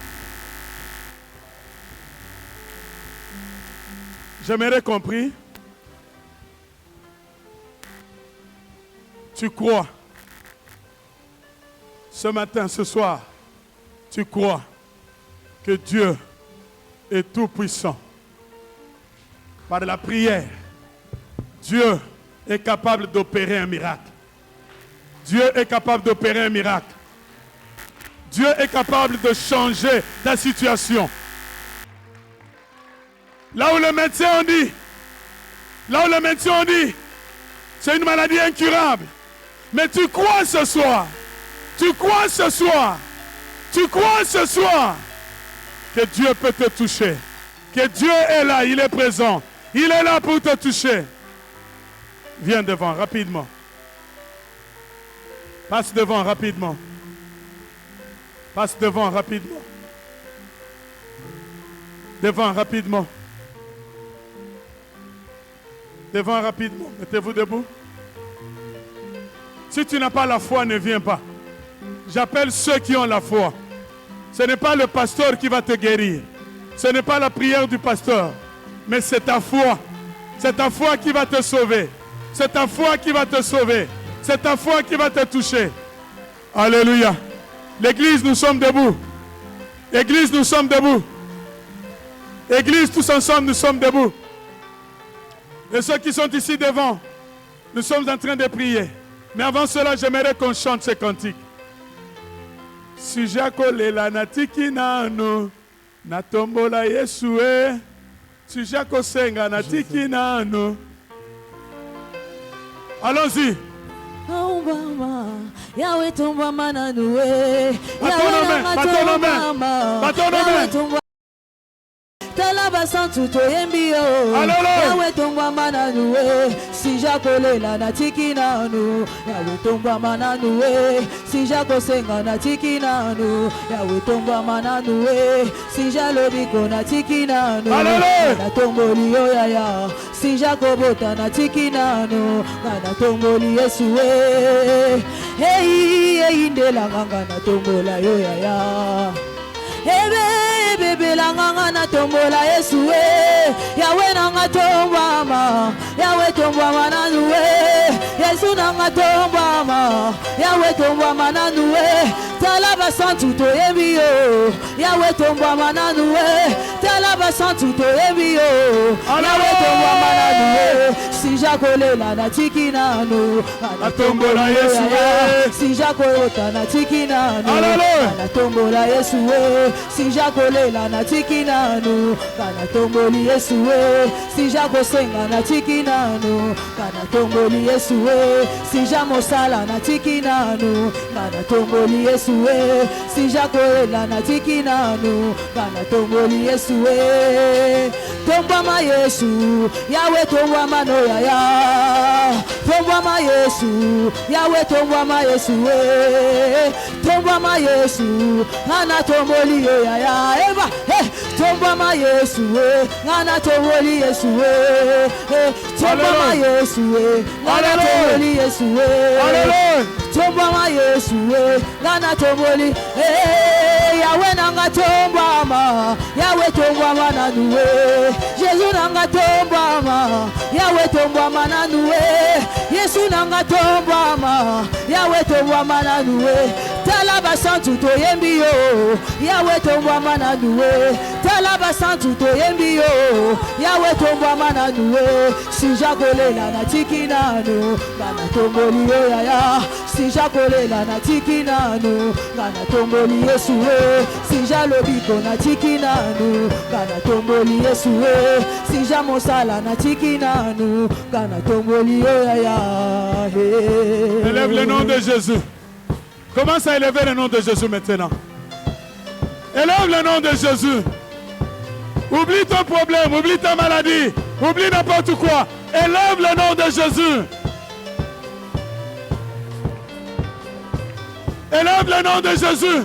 Speaker 1: J'aimerais compris. Tu crois. Ce matin, ce soir, tu crois que Dieu est tout puissant. Par la prière, Dieu est capable d'opérer un miracle. Dieu est capable d'opérer un miracle. Dieu est capable de changer ta situation. Là où les médecins ont dit, c'est une maladie incurable. Mais tu crois ce soir, tu crois ce soir que Dieu peut te toucher. Que Dieu est là, il est présent. Il est là pour te toucher. Viens devant rapidement. Passe devant rapidement. Passe devant rapidement. Devant rapidement. Devant rapidement. Mettez-vous debout. Si tu n'as pas la foi, ne viens pas. J'appelle ceux qui ont la foi. Ce n'est pas le pasteur qui va te guérir. Ce n'est pas la prière du pasteur. Mais c'est ta foi. C'est ta foi qui va te sauver. C'est ta foi qui va te sauver. C'est ta foi qui va te toucher. Alléluia. L'église, nous sommes debout. Église, nous sommes debout. Église, tous ensemble, nous sommes debout. Et ceux qui sont ici devant, nous sommes en train de prier. Mais avant cela, j'aimerais qu'on chante ces cantiques. Si jakolela natiki nano, natombola Yesue. Si jakosenga natiki nano. Allons-y.
Speaker 2: Yahweh tomba mananue.
Speaker 1: Bâton
Speaker 2: Talaba santu toyembio. Yahweh tomba mananue. Si jakolela natiki nano. Yahweh tomba mananue. Si jakosenga natiki nano. Yahweh tomba mananue. Si jalobiko natiki nano. Na tomboli yo yaya. Si jakobota natiki nano. Na tomboli Yesue. Hey ndela nganga na tombola yo yaya. Bebe la nganga na tombola Yesue. Yahweh nanga tombama. Yahweh tombama nanue. Yesu nanga tombama. Yahweh tombama nanue. Talaba santu toyembio. Yahweh tombama nanue. Talaba santu toyembio. Yahweh tombama nanue. Si jakolela natiki nano. Na tombola Yesue. Si jakolota natiki nano. Na tombola Yesue. Si jakolela natiki nano. Na tomboli Yesue. Si jakosenga natiki nano. Na tomboli Yesue. Si jamosala natiki nano. Na tomboli Yesue. Si jakolela natiki nano. Na tomboli Yesue. Tombama Yesu. Yahweh tombama no yaya. Tombama Yesu. Yahweh tombama Yesue. Tombama Yesu. Nana tomboli yo yaya. Eva. Tombama Yesue. Nana tomboli Yesue. Tombama Yesue. Nana tomboli Yesue. Tombama Yesue. Nana tomboli. Yahweh nanga tombama. Yahweh tombama nanue. Jésus nanga tombama. Yahweh tombama nanue. Yesu nanga tombama. Yahweh tombama nanue. Talaba santu toyembio. Yahweh tombama nanue. Talaba santu toyembio. Yahweh tombama nanue. Si jakolela natiki nano. Gana tomboli yo yaya. Si jakolela natiki nano. Gana tomboli Yesue. Si jalobiko natiki nano. Gana tomboli Yesue. Si jamosala natiki nano. Gana tomboli yo yaya.
Speaker 1: Élève le nom de Jésus. Commence à élever le nom de Jésus maintenant. Élève le nom de Jésus. Oublie ton problème, oublie ta maladie, oublie n'importe quoi. Élève le nom de Jésus. Élève le nom de Jésus.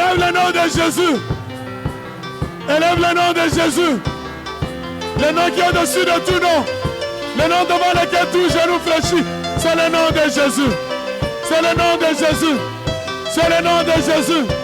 Speaker 1: Élève le nom de Jésus. Élève le nom de Jésus. Le nom qui est au-dessus de tout nom. Le nom devant lequel tout genou fléchit. C'est le nom de Jésus. C'est le nom de Jésus. C'est le nom de Jésus.